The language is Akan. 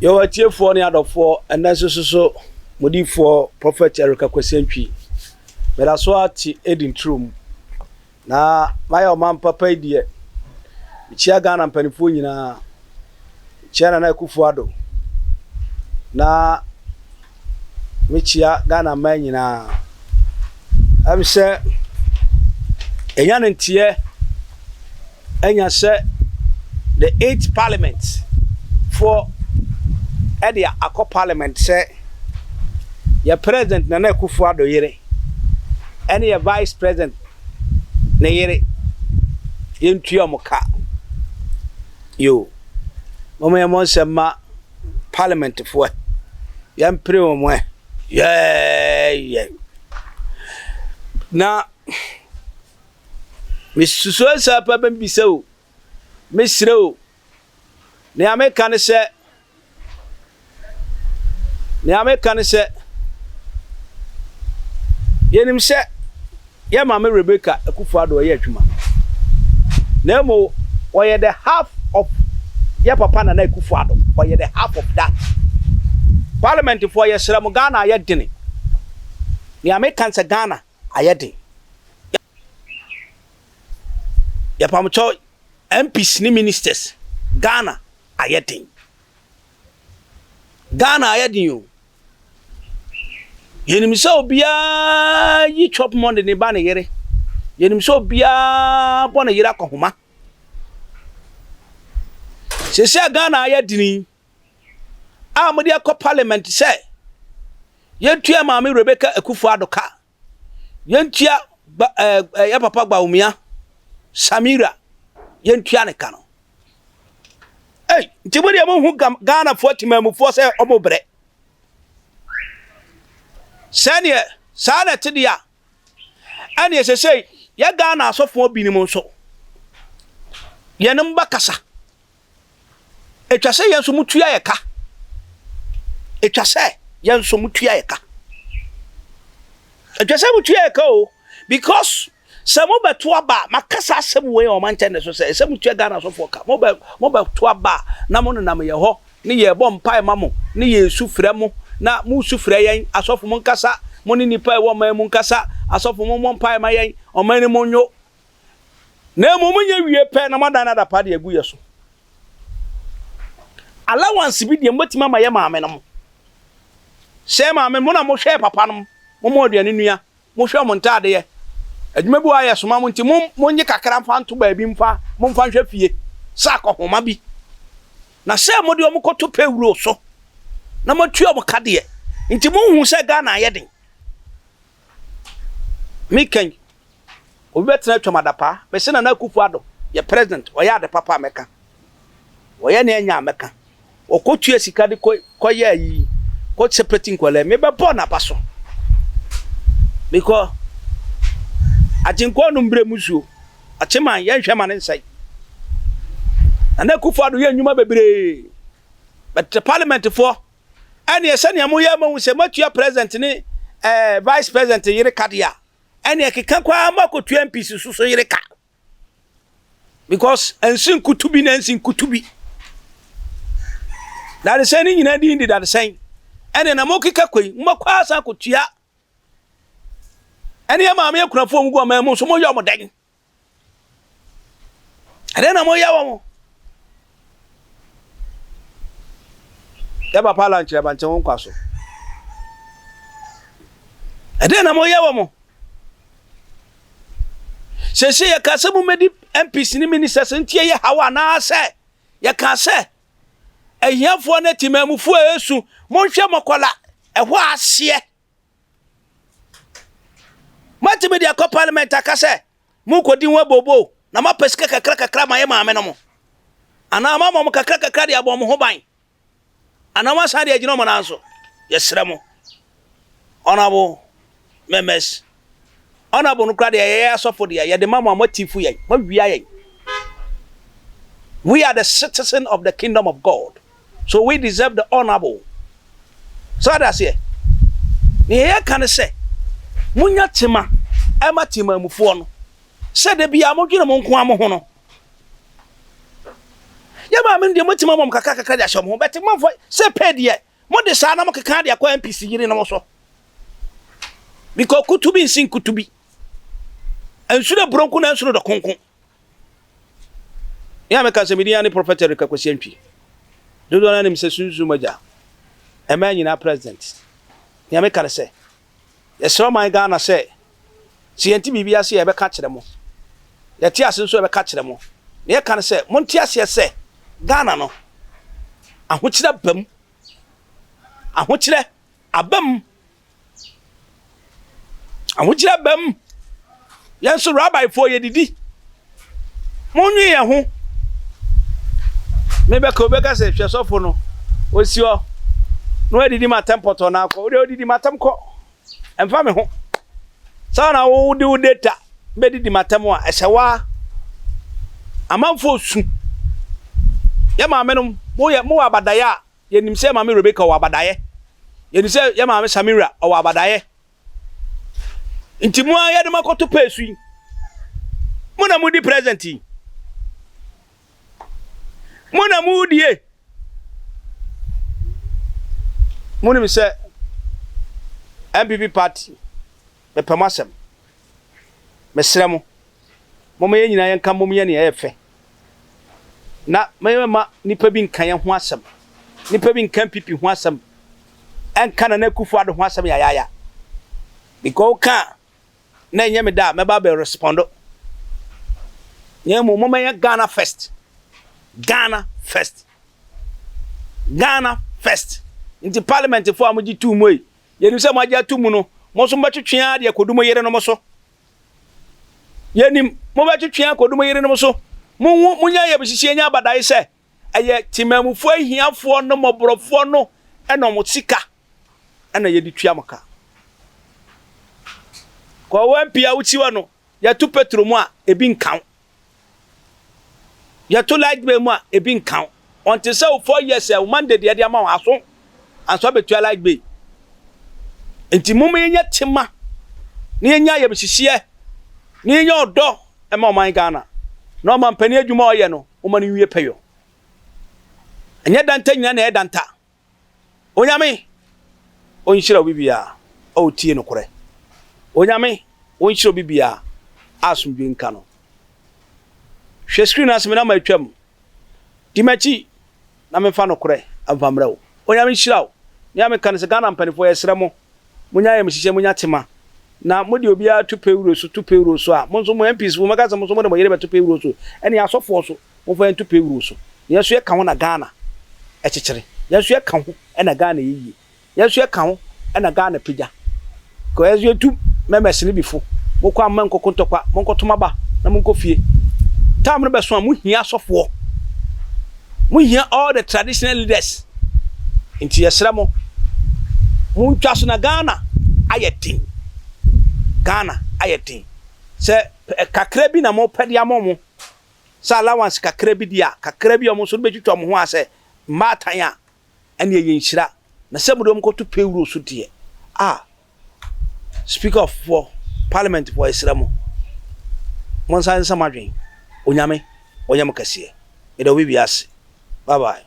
Yo atie for ne adofo so mudi for prophet Erica Kwesentwi. Meda so ati edin trum. Na my man papa die. Chia Ghana mpanifo nyina. Chia na Akuffo Addo. Na michia Ghana man nyina. Am say enya ntie enya say the 8th parliament for Edia Akko Parliament say your president na Akuffo Addo yere any your vice president na yere yentua moka yo mama ya monsema parliament for yam pre omwe yeah na misuso sa papa mbisao mesreo ne ameka ne se yenim se ya mama Rebecca Akuffo Addo ye adwuma na mo oye the half of ya papa na Akuffo Addo oye the half of that parliament for ye sram Ghana ayedene ne ameka nse Ghana ayedene ya pamcho MPs ni ministers Ghana ayedene Ghana ayedene yenim so bia yi chop money ne ba ne yere yenim so bia bona yira kohoma se Ghana ayedini amodi akọ parliament say yentua mama Rebecca Akuffo Addo ka yentua ya papa gba umia Samira yentua ne ka no ntibodi amhu Ghana 40 mamufo say omobre Sanya sana tidia ani say ya Ghana asofo binim nso ye nemba kasa etwase yenso mutua ye ka etwase yenso mutua ye ka etwase mutua ye ka o because some beto aba makasa asem we o manchene so say some mutua Ghana asofo ka mo beto aba na mo nam ye ho ne ye bom pai mamo ne ye sufrɛ mo na mu sufrɛ yen asofo mo nkasa mo ni nipa e wo man mu nkasa asofo mo mpai ma yen o man ni mo nyo na mo nya wie pɛ na madana da pa de agu ye so allowance bi de mbatima ma ye maame no mo se maame mo na mo hwɛ papa no mo aduane nua mo hwɛ mo ntade ye adwuma bi wa ye so ma mo nti mo nye kakra mfa nto ba bi mfa mo mfa hwɛ fie sa akɔhoma bi na se mo de o mo koto pewuro so na matuo mo kade nti mo hu se Ghana ayeden mikan obi betra twamadapa be se na Akuffo Addo ye president oya de papa meka oya na anya meka okotua sika de koya yi ko separating kwale me be born abaso because atinko no mbre musuo acheman ye hwe ma ne nsai na Akuffo Addo ye nyuma bebre but the parliament for ani esani amoya ma hu se matua president ni vice president yire kadia ani ekeka kwa makotua MPs so yire ka because ensin kutubi na ensin kutubi that is saying nyina di that saying ani na mokika kwai makwa asa kotua ani ma me kunafo mu go ma mu so mo yo mo dan ade na mo ya wo mo Eba pala nchire banche won kwaso ade na mo yewo mo sese ya kase mu medi MPs ni ministers ntie ye hawa na se ya kase ehiafo na timamufu esu mo hwe mokola eho ase matime dia ko parliament akase mu kodi wa bobo na mapeska kakra ma ye maame no mo ana mama mo kakra dia bo mo ho ban anama sadi agino mananso yesremo honorable members honorable nukra de ye asofo de ye de mama matifu ye ma wia ye we are the citizen of the kingdom of God so we deserve the honorable so that's here ni ye kan say munya tema e matima mufo no se de bia mo dwene mo nko am ho no ya ma me de motima mom kaka kaka dia hom beti manfo se pedie mo de sa na mo kaka dia kwa MPC yiri na mo so because kutubi sin kutubi ensu de bronku na ensu de konkon ya me ka se media ni prophet Erika Kwesi Antwi dodo na nim se sunzu maja e ma nyina president ya me ka se ye so man Ghana se si enti bibia se ye be ka kire mo ye ti ase so ye be ka kire mo ye ka se mo nti ase se Ghana no ahokyere bam ahokyere abam ahokyere bam yenso rabbi for ye didi monwe ye ho me be ko be ka se hwesofo no osi o no edidi matem poto na akọ o didi matem ko emfa me ho sa na wo di data be didi matem a ehyewa amanfo su ya ma menom mo abadaya ye nim se ma me Rebecca o abadaye ye nim se ya ma me Samira o abadaye nti mo ya de makoto pesu mo na mo di present mo na mo die mo nim se MPP party me pemasem me sremo mo me nyina yan kan mo me ne ye fe na ma nipa bi nkan ye ho asem nipa bi nkan pipi ho asem en kan na Akuffo Addo ho asem ya because ka na nye me da me ba be respondo nye mo me ya Ghana first inti parliament fo amuji tu moy ye ni se mo aja tu mu no mo so mbetwetwe de akodumo yere no mo so ye ni mo betwetwe akodumo yere no mo so munya ye bihihie nya abadaye se eye timamufo ahiafo no moborofo no eno mo sika ena ye ditwa maka ko wampia uchiwa no ya tu petro mu a ebi nkan ya tu light be mu a ebi nkan until say 4 years e Monday de dia ma aso anso betu light be enti mumu yenya tema ne yenya ye bihihie ne yenya odo e ma man Ghana no man pani adwuma oye no o man wie peyo enya danta nyina na e danta onyame onhyira bibia o tie no kore onyame onhyira bibia asumdwe nka no hwe screen asme na ma twam dimachi na me fa no kore amfamra wo onyame hyira wo nyame kan se Ghana mpanifo yesre mo munya ye mhihye munya tema na modi obia 2 euro so a monso mo MPs wo maka se monso mo de mo yere be 2 euro so ene asofo so mo fa 2 euro so yeso ye kan ho na Ghana e kekere yeso ye kan ho na Ghana yiyi yeso ye kan ho na Ghana pija ko yeso tu members ni bifo mo kwa man kokontokwa mo nkotoma ba na mo nkofie tam no be so mo hia asofo mo hia all the traditional leaders inti yesra mo ntwa so na Ghana ayetin Ghana ayetin se kakra bi na mo pede amomo sa allowance kakra bi dia kakra bi omo so betwitwa mo ho ase matan a ene ye nhira na se modom ko to euro so die speaker of for parliament for Israel mo san samadwen onyame kase e da wi biase bye bye.